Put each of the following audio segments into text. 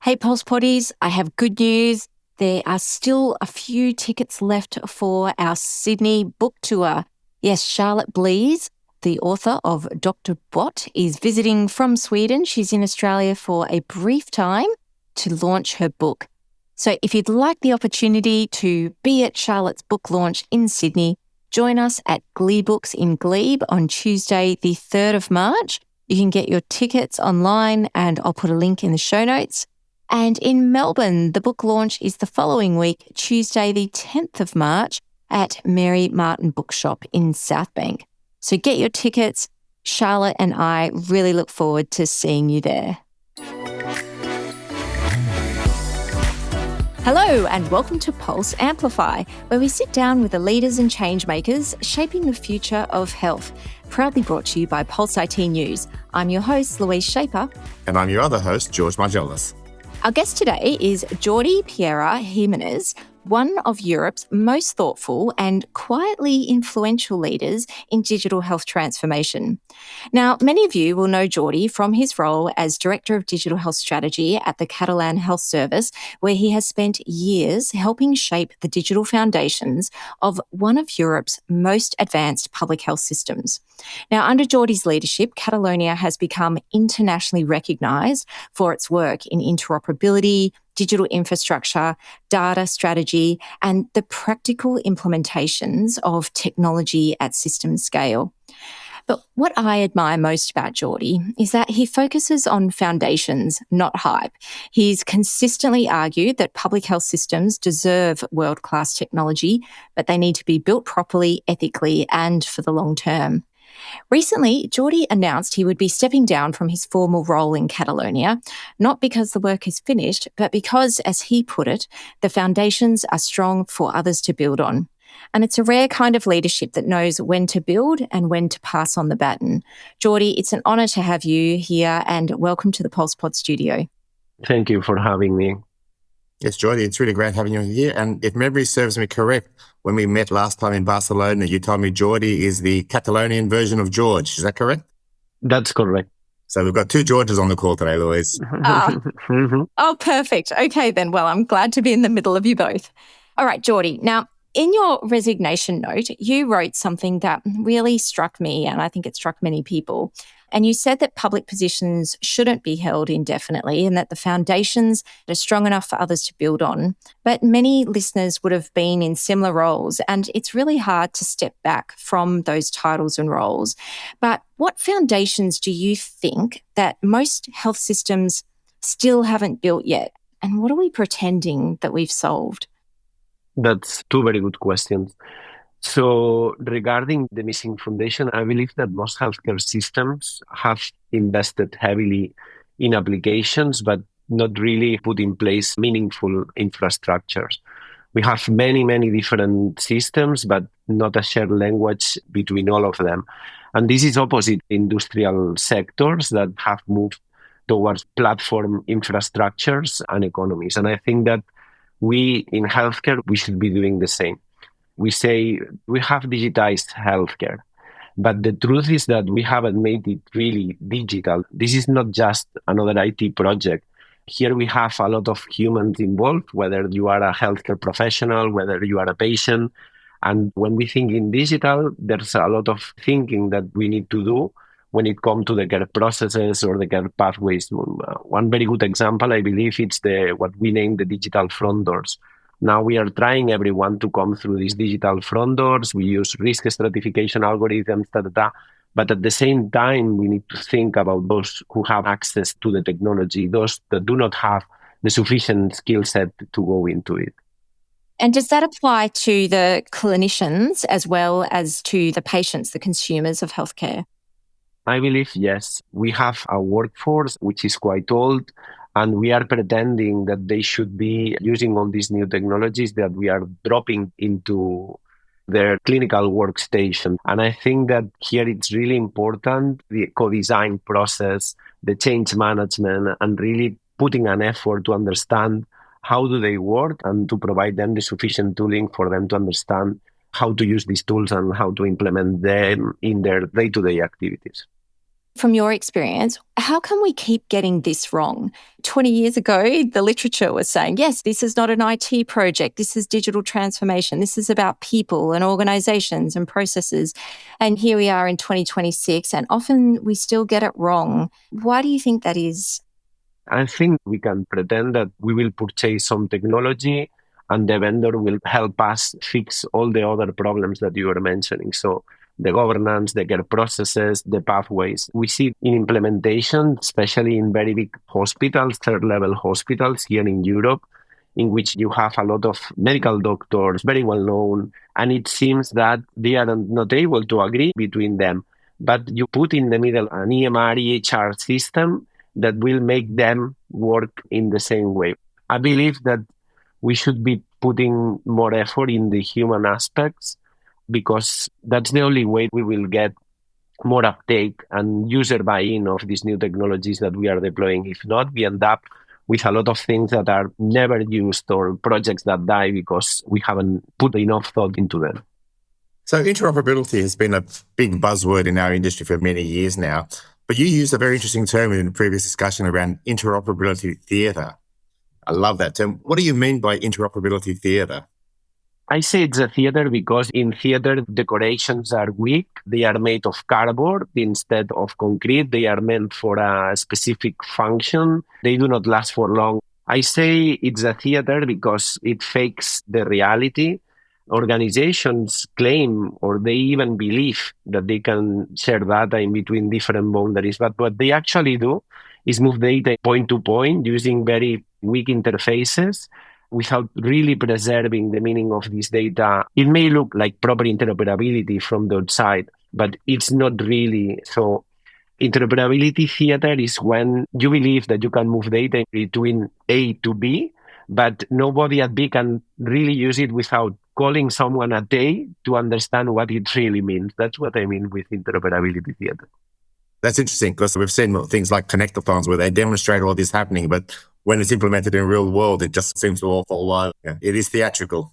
Hey, Pulse Potties, I have good news. There are still a few tickets left for our Sydney book tour. Yes, Charlotte Blees, the author of Dr. Bot, is visiting from Sweden. She's in Australia for a brief time to launch her book. So if you'd like the opportunity to be at Charlotte's book launch in Sydney, join us at Glebe Books in Glebe on Tuesday, the 3rd of March. You can get your tickets online and I'll put a link in the show notes. And in Melbourne, the book launch is the following week, Tuesday, the 10th of March at Mary Martin Bookshop in Southbank. So get your tickets. Charlotte and I really look forward to seeing you there. Hello and welcome to Pulse Amplify, where we sit down with the leaders and changemakers shaping the future of health. Proudly brought to you by Pulse IT News. I'm your host, Louise Shaper. And I'm your other host, George Margelis. Our guest today is Jordi Piera Jiménez, one of Europe's most thoughtful and quietly influential leaders in digital health transformation. Now, many of you will know Jordi from his role as Director of Digital Health Strategy at the Catalan Health Service, where he has spent years helping shape the digital foundations of one of Europe's most advanced public health systems. Now, under Jordi's leadership, Catalonia has become internationally recognised for its work in interoperability, digital infrastructure, data strategy, and the practical implementations of technology at system scale. But what I admire most about Jordi is that he focuses on foundations, not hype. He's consistently argued that public health systems deserve world-class technology, but they need to be built properly, ethically, and for the long term. Recently, Jordi announced he would be stepping down from his formal role in Catalonia, not because the work is finished, but because, as he put it, the foundations are strong for others to build on. And it's a rare kind of leadership that knows when to build and when to pass on the baton. Jordi, it's an honour to have you here and welcome to the Pulse Pod studio. Thank you for having me. Yes, Jordi, it's really great having you here. And if memory serves me correct, when we met last time in Barcelona, you told me Jordi is the Catalonian version of George. Is that correct? That's correct. So we've got two Georges on the call today, Louise. Oh, perfect. Okay, then. Well, I'm glad to be in the middle of you both. All right, Jordi. Now, in your resignation note, you wrote something that really struck me, and I think it struck many people. And you said that public positions shouldn't be held indefinitely and that the foundations are strong enough for others to build on. But many listeners would have been in similar roles, and it's really hard to step back from those titles and roles. But what foundations do you think that most health systems still haven't built yet? And what are we pretending that we've solved? That's two very good questions. So regarding the missing foundation, I believe that most healthcare systems have invested heavily in applications, but not really put in place meaningful infrastructures. We have many, many different systems, but not a shared language between all of them. And this is opposite industrial sectors that have moved towards platform infrastructures and economies. And I think that we in healthcare, we should be doing the same. We say we have digitized healthcare, but the truth is that we haven't made it really digital. This is not just another IT project. Here we have a lot of humans involved, whether you are a healthcare professional, whether you are a patient. And when we think in digital, there's a lot of thinking that we need to do when it comes to the care processes or the care pathways. One very good example, I believe, it's what we name the digital front doors. Now we are trying everyone to come through these digital front doors. We use risk stratification algorithms, but at the same time, we need to think about those who have access to the technology, those that do not have the sufficient skill set to go into it. And does that apply to the clinicians as well as to the patients, the consumers of healthcare? I believe, yes. We have a workforce which is quite old, and we are pretending that they should be using all these new technologies that we are dropping into their clinical workstation. And I think that here it's really important, the co-design process, the change management, and really putting an effort to understand how do they work and to provide them the sufficient tooling for them to understand how to use these tools and how to implement them in their day-to-day activities. From your experience, how can we keep getting this wrong? 20 years ago, the literature was saying, yes, this is not an IT project. This is digital transformation. This is about people and organizations and processes. And here we are in 2026, and often we still get it wrong. Why do you think that is? I think we can pretend that we will purchase some technology and the vendor will help us fix all the other problems that you were mentioning. So the governance, the care processes, the pathways. We see in implementation, especially in very big hospitals, third-level hospitals here in Europe, in which you have a lot of medical doctors, very well known, and it seems that they are not able to agree between them. But you put in the middle an EMR, EHR system that will make them work in the same way. I believe that we should be putting more effort in the human aspects because that's the only way we will get more uptake and user buy-in of these new technologies that we are deploying. If not, we end up with a lot of things that are never used or projects that die because we haven't put enough thought into them. So interoperability has been a big buzzword in our industry for many years now, but you used a very interesting term in the previous discussion around interoperability theatre. I love that term. What do you mean by interoperability theatre? I say it's a theater because in theater, decorations are weak. They are made of cardboard instead of concrete. They are meant for a specific function. They do not last for long. I say it's a theater because it fakes the reality. Organizations claim or they even believe that they can share data in between different boundaries. But what they actually do is move data point to point using very weak interfaces without really preserving the meaning of this data. It may look like proper interoperability from the outside, but it's not really. So interoperability theater is when you believe that you can move data between A to B, but nobody at B can really use it without calling someone at A to understand what it really means. That's what I mean with interoperability theater. That's interesting because we've seen things like connectathons where they demonstrate all this happening, but when it's implemented in real world, it just seems to all fall over. It is theatrical.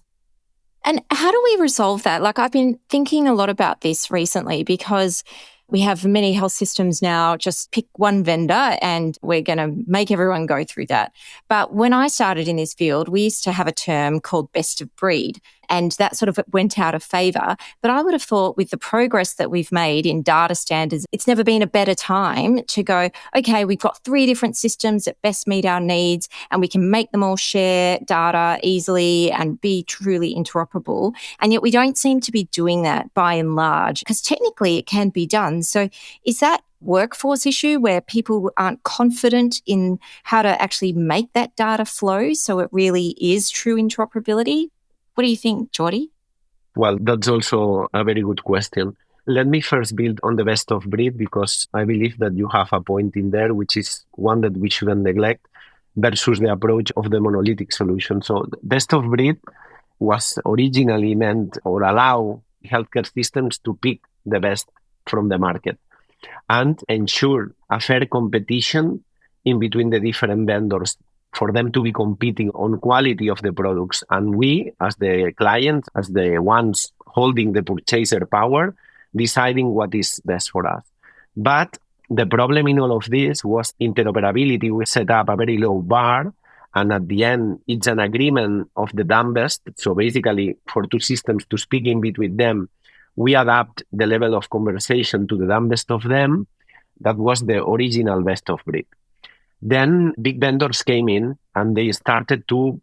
And how do we resolve that? Like, I've been thinking a lot about this recently because we have many health systems now, just pick one vendor and we're going to make everyone go through that. But when I started in this field, we used to have a term called best of breed, and that sort of went out of favour. But I would have thought with the progress that we've made in data standards, it's never been a better time to go, okay, we've got 3 different systems that best meet our needs and we can make them all share data easily and be truly interoperable. And yet we don't seem to be doing that by and large because technically it can be done. So is that workforce issue where people aren't confident in how to actually make that data flow so it really is true interoperability? What do you think, Jordi? Well, that's also a very good question. Let me first build on the best of breed because I believe that you have a point in there, which is one that we shouldn't neglect versus the approach of the monolithic solution. So best of breed was originally meant or allow healthcare systems to pick the best from the market and ensure a fair competition in between the different vendors for them to be competing on quality of the products. And we, as the client, as the ones holding the purchaser power, deciding what is best for us. But the problem in all of this was interoperability. We set up a very low bar, and at the end, it's an agreement of the damn best. So basically, for 2 systems to speak in between them, we adapt the level of conversation to the damn best of them. That was the original best of breed. Then big vendors came in and they started to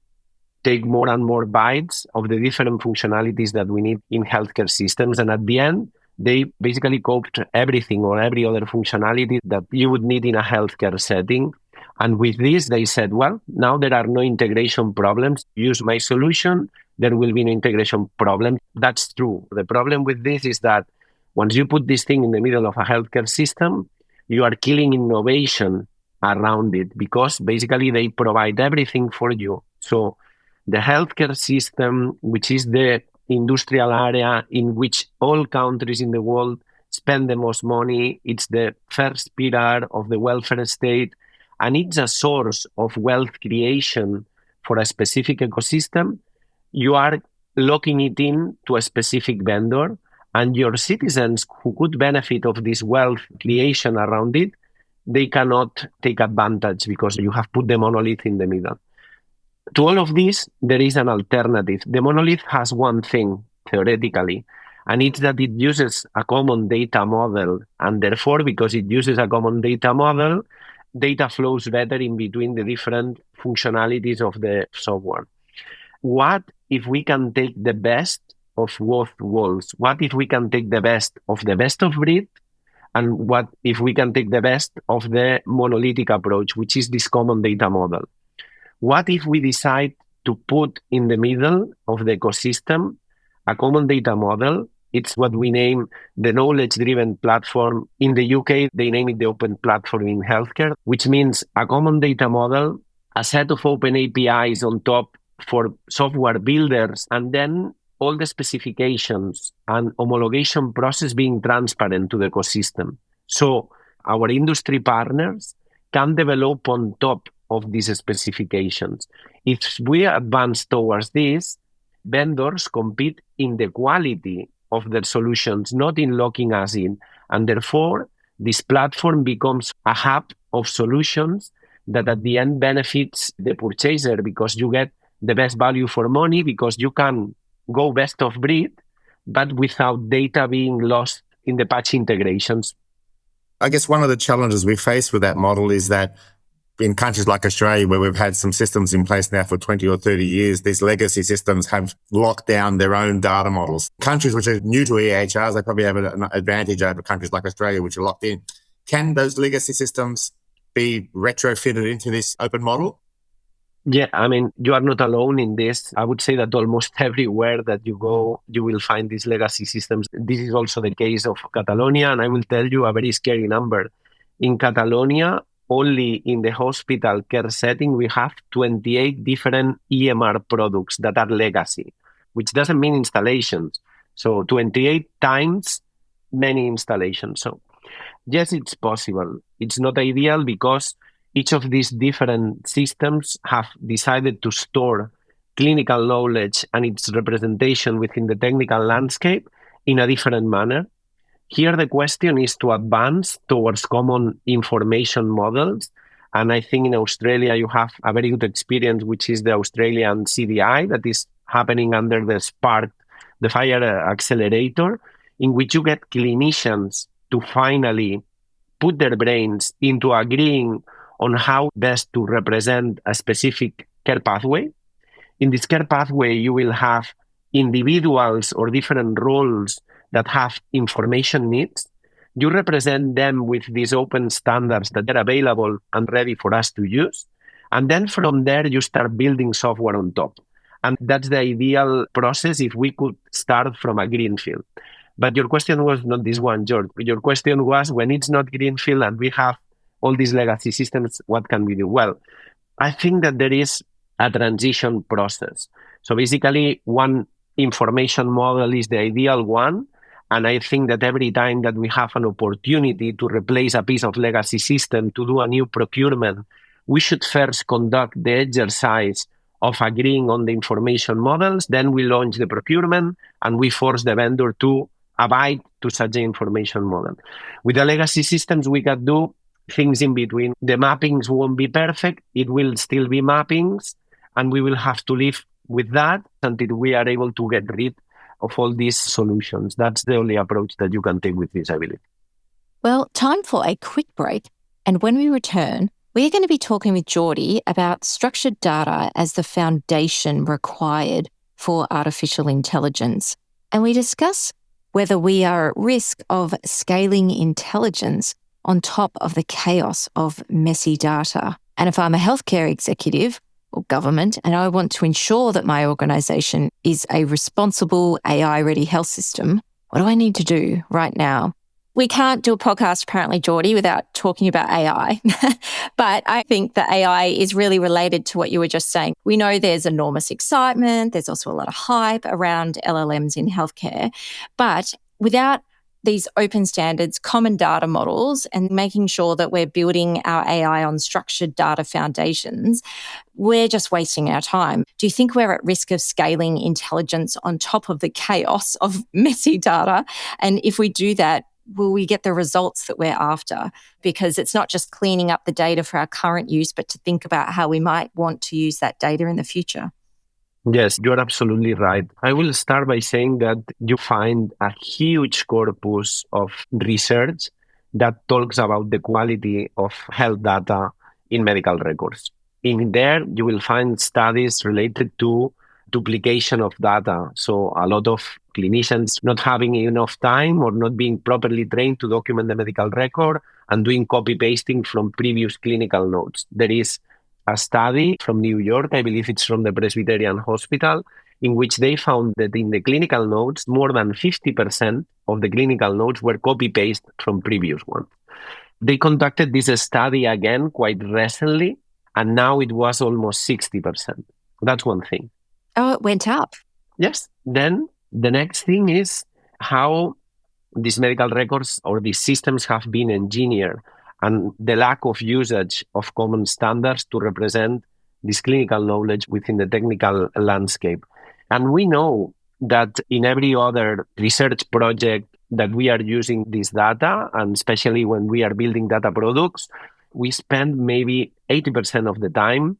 take more and more bites of the different functionalities that we need in healthcare systems. And at the end, they basically coped everything or every other functionality that you would need in a healthcare setting. And with this, they said, well, now there are no integration problems. Use my solution, there will be no integration problem. That's true. The problem with this is that once you put this thing in the middle of a healthcare system, you are killing innovation around it because basically they provide everything for you. So the healthcare system, which is the industrial area in which all countries in the world spend the most money, it's the first pillar of the welfare state, and it's a source of wealth creation for a specific ecosystem. You are locking it in to a specific vendor, And your citizens who could benefit of this wealth creation around it, they cannot take advantage because you have put the monolith in the middle. To all of this, there is an alternative. The monolith has one thing, theoretically, and it's that it uses a common data model. And therefore, because it uses a common data model, data flows better in between the different functionalities of the software. What if we can take the best of both worlds? What if we can take the best of breed? And what if we can take the best of the monolithic approach, which is this common data model? What if we decide to put in the middle of the ecosystem a common data model? It's what we name the knowledge-driven platform. In the UK, they name it the open platform in healthcare, which means a common data model, a set of open APIs on top for software builders, and then all the specifications and homologation process being transparent to the ecosystem. So our industry partners can develop on top of these specifications. If we advance towards this, vendors compete in the quality of their solutions, not in locking us in. And therefore, this platform becomes a hub of solutions that at the end benefits the purchaser because you get the best value for money, because you can go best of breed, but without data being lost in the patch integrations. I guess one of the challenges we face with that model is that in countries like Australia, where we've had some systems in place now for 20 or 30 years, these legacy systems have locked down their own data models. Countries which are new to EHRs, they probably have an advantage over countries like Australia, which are locked in. Can those legacy systems be retrofitted into this open model? Yeah, I mean, you are not alone in this. I would say that almost everywhere that you go, you will find these legacy systems. This is also the case of Catalonia, and I will tell you a very scary number. In Catalonia, only in the hospital care setting, we have 28 different EMR products that are legacy, which doesn't mean installations. So 28 times many installations. So yes, it's possible. It's not ideal because each of these different systems have decided to store clinical knowledge and its representation within the technical landscape in a different manner. Here, the question is to advance towards common information models. And I think in Australia, you have a very good experience, which is the Australian CDI that is happening under the Spark, the FIRE accelerator, in which you get clinicians to finally put their brains into agreeing on how best to represent a specific care pathway. In this care pathway, you will have individuals or different roles that have information needs. You represent them with these open standards that are available and ready for us to use. And then from there, you start building software on top. And that's the ideal process if we could start from a greenfield. But your question was not this one, George. Your question was, when it's not greenfield and we have all these legacy systems, what can we do? Well, I think that there is a transition process. So basically, one information model is the ideal one. And I think that every time that we have an opportunity to replace a piece of legacy system, to do a new procurement, we should first conduct the exercise of agreeing on the information models. Then we launch the procurement and we force the vendor to abide to such an information model. With the legacy systems, we can do things in between. The mappings won't be perfect. It will still be mappings, and we will have to live with that until we are able to get rid of all these solutions. That's the only approach that you can take with this, I believe. Well, time for a quick break. And when we return, we're going to be talking with Jordi about structured data as the foundation required for artificial intelligence. And we discuss whether we are at risk of scaling intelligence on top of the chaos of messy data. And if I'm a healthcare executive or government and I want to ensure that my organization is a responsible AI-ready health system, what do I need to do right now? We can't do a podcast, apparently, Jordi, without talking about AI. But I think that AI is really related to what you were just saying. We know there's enormous excitement. There's also a lot of hype around LLMs in healthcare. But without these open standards, common data models, and making sure that we're building our AI on structured data foundations, we're just wasting our time. Do you think we're at risk of scaling intelligence on top of the chaos of messy data? And if we do that, will we get the results that we're after? Because it's not just cleaning up the data for our current use, but to think about how we might want to use that data in the future. Yes, you're absolutely right. I will start by saying that you find a huge corpus of research that talks about the quality of health data in medical records. In there, you will find studies related to duplication of data. So a lot of clinicians not having enough time or not being properly trained to document the medical record and doing copy pasting from previous clinical notes. There is a study from New York, I believe it's from the Presbyterian Hospital, in which they found that in the clinical notes, more than 50% of the clinical notes were copy-paste from previous ones. They conducted this study again quite recently, and now it was almost 60%. That's one thing. Oh, it went up. Yes. Then the next thing is how these medical records or these systems have been engineered and the lack of usage of common standards to represent this clinical knowledge within the technical landscape. And we know that in every other research project that we are using this data, and especially when we are building data products, we spend maybe 80% of the time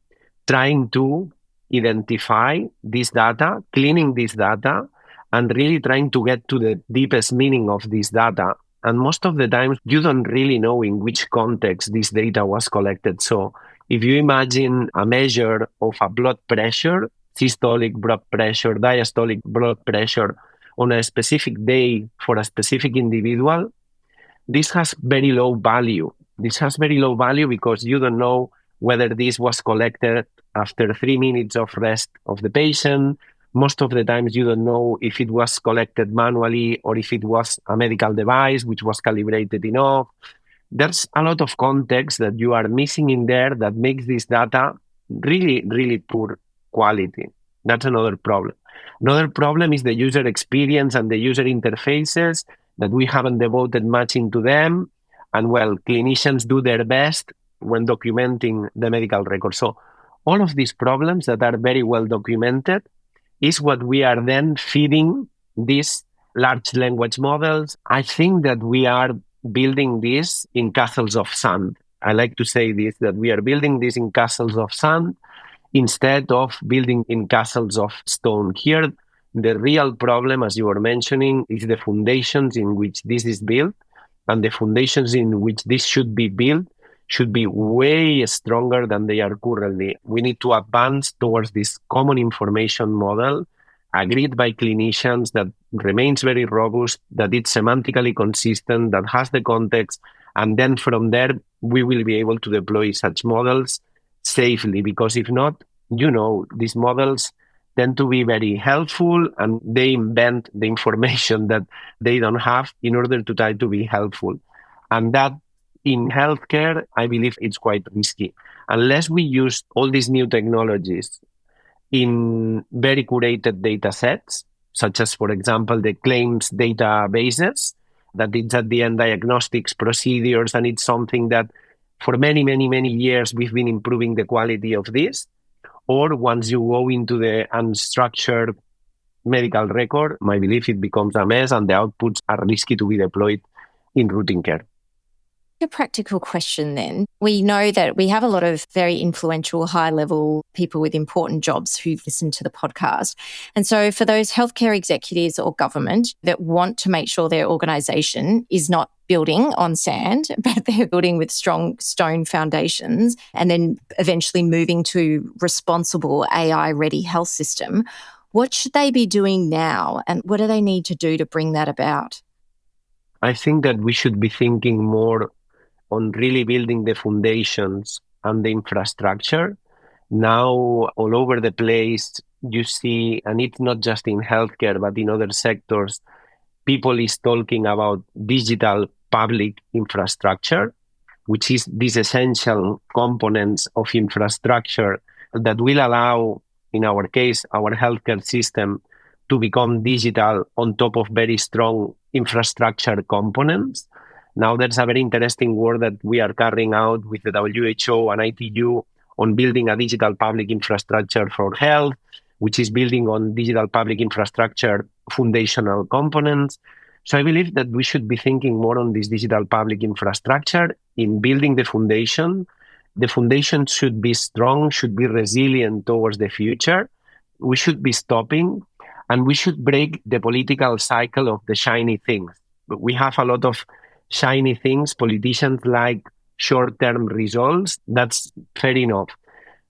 trying to identify this data, cleaning this data, and really trying to get to the deepest meaning of this data. And most of the times, you don't really know in which context this data was collected. So if you imagine a measure of a blood pressure, systolic blood pressure, diastolic blood pressure on a specific day for a specific individual, this has very low value. This has very low value because you don't know whether this was collected after 3 minutes of rest of the patient. Most of the times you don't know if it was collected manually or if it was a medical device which was calibrated enough. There's a lot of context that you are missing in there that makes this data really, really poor quality. That's another problem. Another problem is the user experience and the user interfaces that we haven't devoted much into them. And well, clinicians do their best when documenting the medical record. So all of these problems that are very well documented is what we are then feeding these large language models. I think that we are building this in castles of sand. I like to say this, that we are building this in castles of sand instead of building in castles of stone. Here, the real problem, as you were mentioning, is the foundations in which this is built, and the foundations in which this should be built should be way stronger than they are currently. We need to advance towards this common information model agreed by clinicians that remains very robust, that it's semantically consistent, that has the context, and then from there, we will be able to deploy such models safely, because if not, these models tend to be very helpful and they invent the information that they don't have in order to try to be helpful. And that in healthcare, I believe it's quite risky. Unless we use all these new technologies in very curated data sets, such as, for example, the claims databases, that it's at the end diagnostics procedures, and it's something that for many, many, many years we've been improving the quality of this. Or once you go into the unstructured medical record, my belief it becomes a mess and the outputs are risky to be deployed in routine care. A practical question then. We know that we have a lot of very influential, high-level people with important jobs who listen to the podcast. And so for those healthcare executives or government that want to make sure their organisation is not building on sand, but they're building with strong stone foundations and then eventually moving to responsible AI-ready health system, what should they be doing now and what do they need to do to bring that about? I think that we should be thinking more on really building the foundations and the infrastructure. Now, all over the place, you see, and it's not just in healthcare, but in other sectors, people is talking about digital public infrastructure, which is these essential components of infrastructure that will allow, in our case, our healthcare system to become digital on top of very strong infrastructure components. Now there's a very interesting work that we are carrying out with the WHO and ITU on building a digital public infrastructure for health, which is building on digital public infrastructure foundational components. So I believe that we should be thinking more on this digital public infrastructure in building the foundation. The foundation should be strong, should be resilient towards the future. We should be stopping, and we should break the political cycle of the shiny things. But we have a lot of shiny things. Politicians like short-term results. That's fair enough.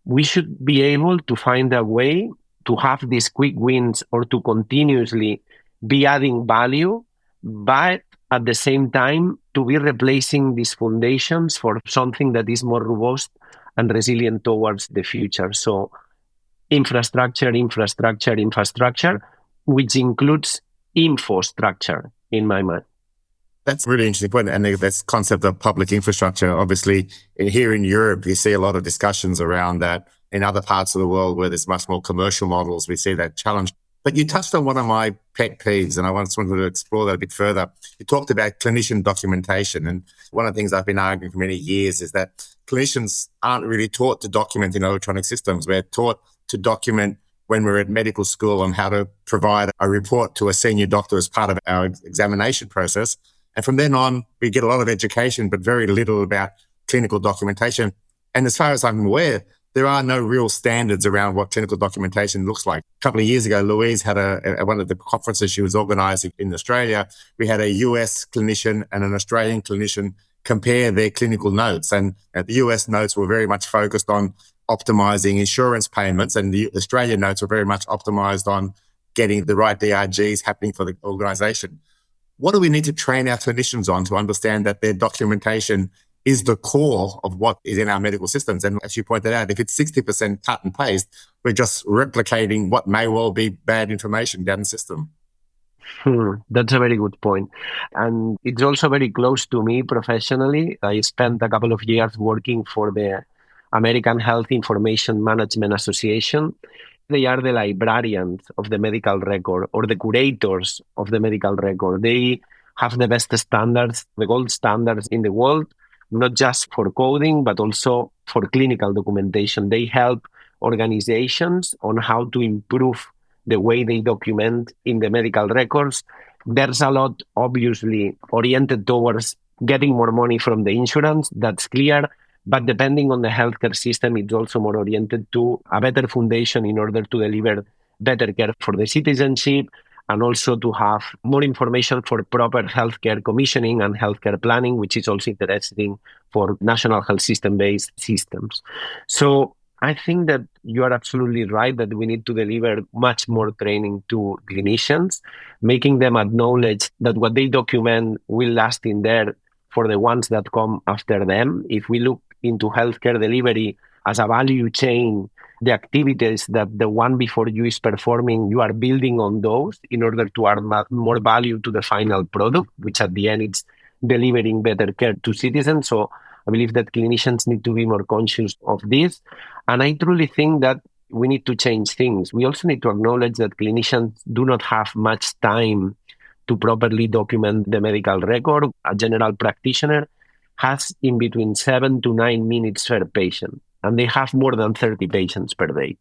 We should be able to find a way to have these quick wins or to continuously be adding value, but at the same time to be replacing these foundations for something that is more robust and resilient towards the future. So infrastructure, which includes infrastructure in my mind. That's a really interesting point. And this concept of public infrastructure, obviously here in Europe, you see a lot of discussions around that. In other parts of the world where there's much more commercial models, we see that challenge. But you touched on one of my pet peeves, and I just wanted to explore that a bit further. You talked about clinician documentation. And one of the things I've been arguing for many years is that clinicians aren't really taught to document in electronic systems. We're taught to document when we're at medical school on how to provide a report to a senior doctor as part of our examination process. And from then on, we get a lot of education, but very little about clinical documentation. And as far as I'm aware, there are no real standards around what clinical documentation looks like. A couple of years ago, Louise had at one of the conferences she was organising in Australia, we had a US clinician and an Australian clinician compare their clinical notes. And the US notes were very much focused on optimising insurance payments, and the Australian notes were very much optimised on getting the right DRGs happening for the organisation. What do we need to train our clinicians on to understand that their documentation is the core of what is in our medical systems? And as you pointed out, if it's 60% cut and paste, we're just replicating what may well be bad information down the system. That's a very good point. And it's also very close to me professionally. I spent a couple of years working for the American Health Information Management Association. They are the librarians of the medical record or the curators of the medical record. They have the best standards, the gold standards in the world, not just for coding, but also for clinical documentation. They help organizations on how to improve the way they document in the medical records. There's a lot, obviously, oriented towards getting more money from the insurance. That's clear. But depending on the healthcare system, it's also more oriented to a better foundation in order to deliver better care for the citizenship and also to have more information for proper healthcare commissioning and healthcare planning, which is also interesting for national health system-based systems. So I think that you are absolutely right that we need to deliver much more training to clinicians, making them acknowledge that what they document will last in there for the ones that come after them. If we look into healthcare delivery as a value chain, the activities that the one before you is performing, you are building on those in order to add more value to the final product, which at the end is delivering better care to citizens. So I believe that clinicians need to be more conscious of this. And I truly think that we need to change things. We also need to acknowledge that clinicians do not have much time to properly document the medical record. A general practitioner has in between 7 to 9 minutes per patient, and they have more than 30 patients per day.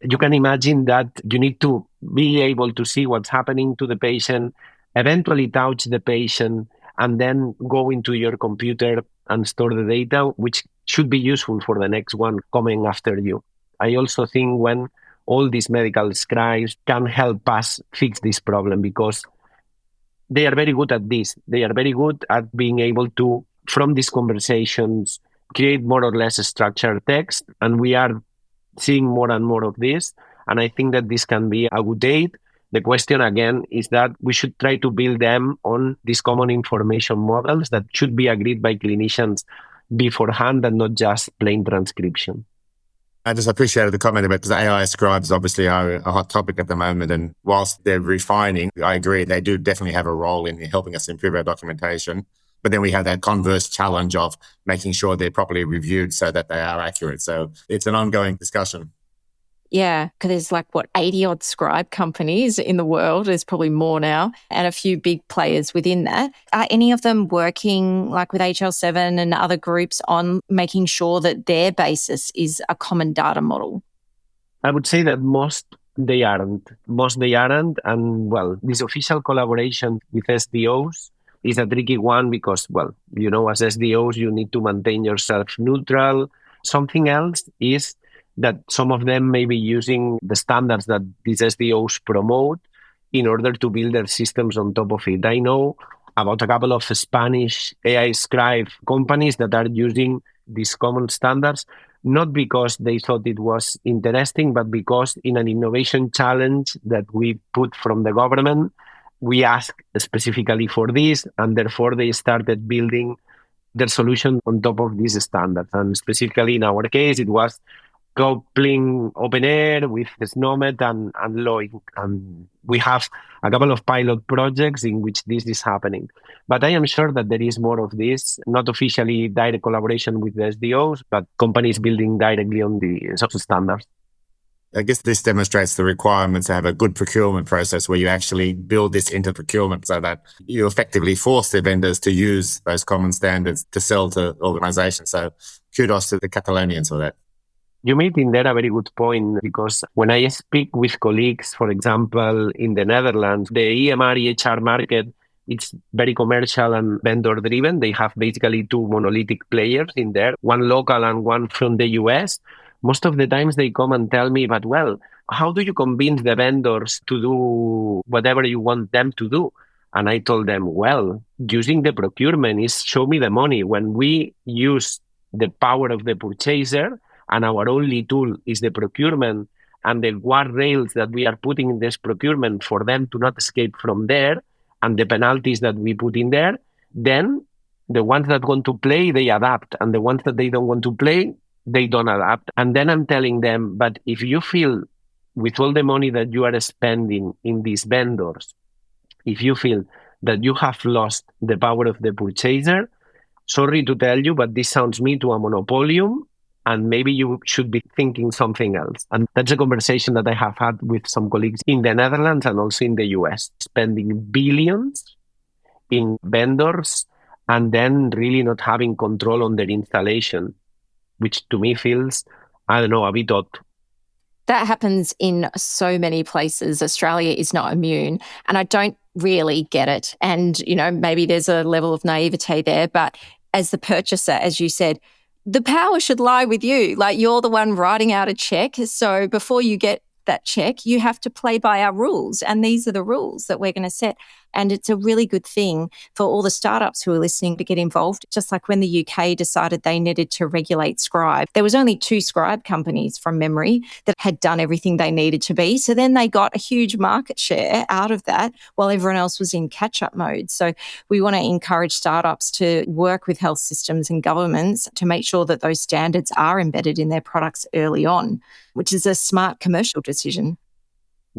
You can imagine that you need to be able to see what's happening to the patient, eventually touch the patient, and then go into your computer and store the data, which should be useful for the next one coming after you. I also think when all these medical scribes can help us fix this problem, because they are very good at this. They are very good at being able to, from these conversations, create more or less structured text. And we are seeing more and more of this. And I think that this can be a good aid. The question, again, is that we should try to build them on these common information models that should be agreed by clinicians beforehand and not just plain transcription. I just appreciated the comment about, because AI scribes obviously are a hot topic at the moment. And whilst they're refining, I agree, they do definitely have a role in helping us improve our documentation. But then we have that converse challenge of making sure they're properly reviewed so that they are accurate. So it's an ongoing discussion. Yeah, because there's 80 odd scribe companies in the world. There's probably more now, and a few big players within that. Are any of them working with HL7 and other groups on making sure that their basis is a common data model? I would say that most they aren't. And this official collaboration with SDOs is a tricky one because, as SDOs, you need to maintain yourself neutral. Something else is that some of them may be using the standards that these SDOs promote in order to build their systems on top of it. I know about a couple of Spanish AI scribe companies that are using these common standards, not because they thought it was interesting, but because in an innovation challenge that we put from the government, we asked specifically for this, and therefore they started building their solution on top of these standards. And specifically in our case, it was coupling OpenAir with SNOMED and Loink. And we have a couple of pilot projects in which this is happening. But I am sure that there is more of this, not officially direct collaboration with the SDOs, but companies building directly on the standards. I guess this demonstrates the requirements to have a good procurement process where you actually build this into procurement so that you effectively force the vendors to use those common standards to sell to organizations. So kudos to the Catalonians for that. You made in there a very good point, because when I speak with colleagues, for example, in the Netherlands, the EMR, EHR market, it's very commercial and vendor driven. They have basically two monolithic players in there, one local and one from the US. Most of the times they come and tell me, but how do you convince the vendors to do whatever you want them to do? And I told them, using the procurement is show me the money. When we use the power of the purchaser, and our only tool is the procurement and the guardrails that we are putting in this procurement for them to not escape from there, and the penalties that we put in there, then the ones that want to play, they adapt. And the ones that they don't want to play, they don't adapt. And then I'm telling them, but if you feel with all the money that you are spending in these vendors, if you feel that you have lost the power of the purchaser, sorry to tell you, but this sounds me to a monopolium, and maybe you should be thinking something else. And that's a conversation that I have had with some colleagues in the Netherlands and also in the US, spending billions in vendors and then really not having control on their installation, which to me feels, a bit odd. That happens in so many places. Australia is not immune, and I don't really get it. And, maybe there's a level of naivete there, but as the purchaser, as you said, the power should lie with you. You're the one writing out a check. So before you get that check, you have to play by our rules. And these are the rules that we're going to set. And it's a really good thing for all the startups who are listening to get involved. Just like when the UK decided they needed to regulate Scribe, there was only 2 Scribe companies from memory that had done everything they needed to be. So then they got a huge market share out of that while everyone else was in catch-up mode. So we want to encourage startups to work with health systems and governments to make sure that those standards are embedded in their products early on, which is a smart commercial decision.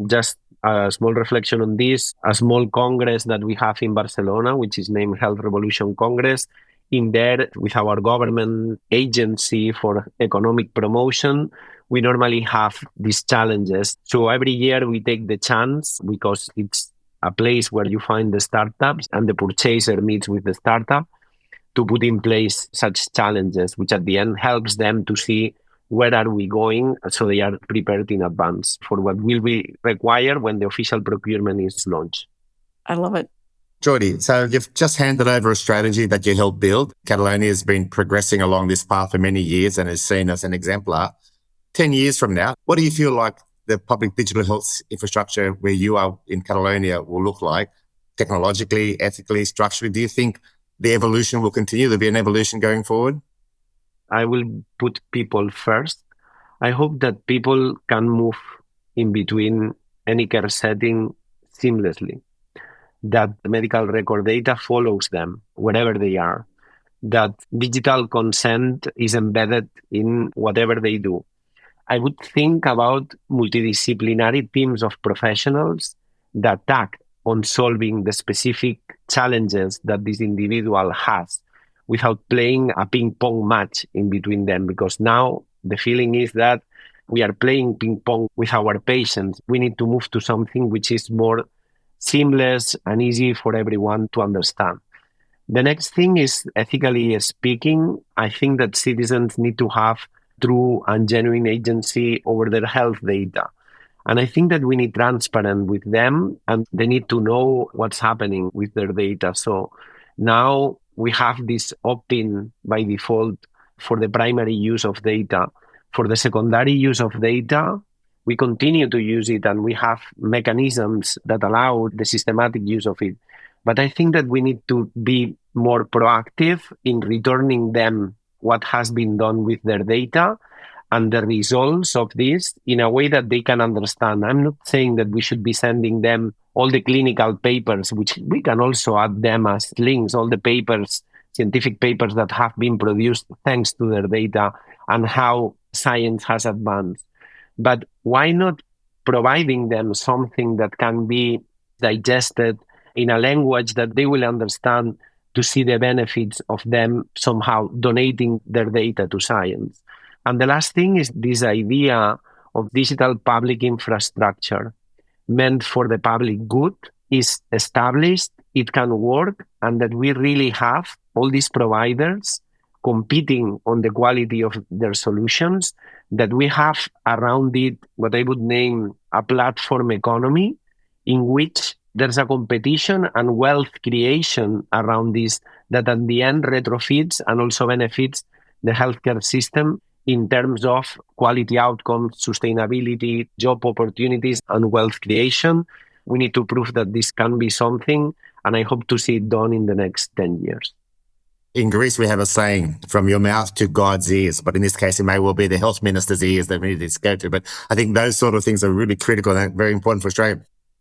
Just a small reflection on this, a small congress that we have in Barcelona, which is named Health Revolution Congress. In there, with our government agency for economic promotion, we normally have these challenges. So every year we take the chance, because it's a place where you find the startups and the purchaser meets with the startup, to put in place such challenges, which at the end helps them to see where are we going, so they are prepared in advance for what will be required when the official procurement is launched. I love it. Jordi, so you've just handed over a strategy that you helped build. Catalonia has been progressing along this path for many years and is seen as an exemplar. 10 years from now, what do you feel like the public digital health infrastructure where you are in Catalonia will look like, technologically, ethically, structurally? Do you think the evolution will continue? There'll be an evolution going forward? I will put people first. I hope that people can move in between any care setting seamlessly, that medical record data follows them wherever they are, that digital consent is embedded in whatever they do. I would think about multidisciplinary teams of professionals that act on solving the specific challenges that this individual has, without playing a ping pong match in between them. Because now the feeling is that we are playing ping pong with our patients. We need to move to something which is more seamless and easy for everyone to understand. The next thing is ethically speaking. I think that citizens need to have true and genuine agency over their health data. And I think that we need transparent with them and they need to know what's happening with their data. So now we have this opt-in by default for the primary use of data. For the secondary use of data, we continue to use it and we have mechanisms that allow the systematic use of it. But I think that we need to be more proactive in returning them what has been done with their data and the results of this in a way that they can understand. I'm not saying that we should be sending them all the clinical papers, which we can also add them as links, all the papers, scientific papers that have been produced thanks to their data and how science has advanced. But why not providing them something that can be digested in a language that they will understand to see the benefits of them somehow donating their data to science? And the last thing is this idea of digital public infrastructure meant for the public good is established, it can work, and that we really have all these providers competing on the quality of their solutions, that we have around it what I would name a platform economy in which there's a competition and wealth creation around this that at the end retrofits and also benefits the healthcare system in terms of quality outcomes, sustainability, job opportunities, and wealth creation. We need to prove that this can be something, and I hope to see it done in the next 10 years. In Greece, we have a saying, from your mouth to God's ears, but in this case, it may well be the health minister's ears that we need to go to. But I think those sort of things are really critical and very important for Australia.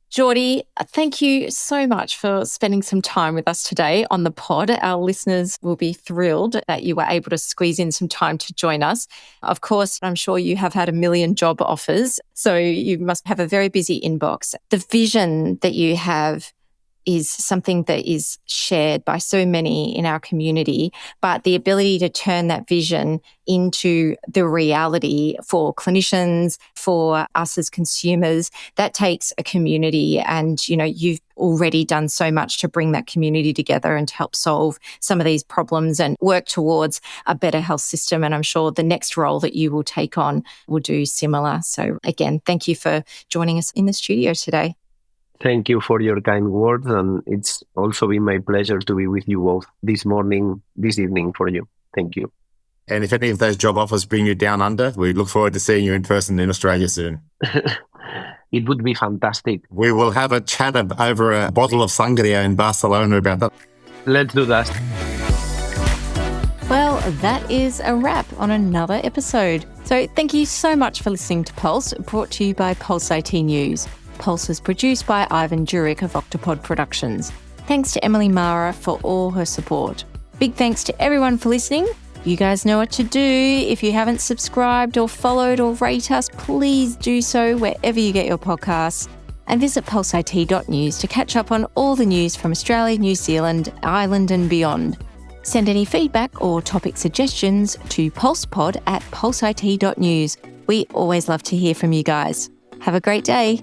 Jordi, thank you so much for spending some time with us today on the pod. Our listeners will be thrilled that you were able to squeeze in some time to join us. Of course, I'm sure you have had a million job offers, so you must have a very busy inbox. The vision that you have is something that is shared by so many in our community, but the ability to turn that vision into the reality for clinicians, for us as consumers, that takes a community. And, you've already done so much to bring that community together and to help solve some of these problems and work towards a better health system. And I'm sure the next role that you will take on will do similar. So again, thank you for joining us in the studio today. Thank you for your kind words, and it's also been my pleasure to be with you both this evening for you. Thank you. And if any of those job offers bring you down under, we look forward to seeing you in person in Australia soon. It would be fantastic. We will have a chat over a bottle of sangria in Barcelona about that. Let's do that. Well, that is a wrap on another episode. So thank you so much for listening to Pulse, brought to you by Pulse IT News. Pulse is produced by Ivan Jurek of Octopod Productions. Thanks to Emily Mara for all her support. Big thanks to everyone for listening. You guys know what to do. If you haven't subscribed or followed or rate us, please do so wherever you get your podcasts. And visit pulseit.news to catch up on all the news from Australia, New Zealand, Ireland and beyond. Send any feedback or topic suggestions to pulsepod@pulseit.news. We always love to hear from you guys. Have a great day.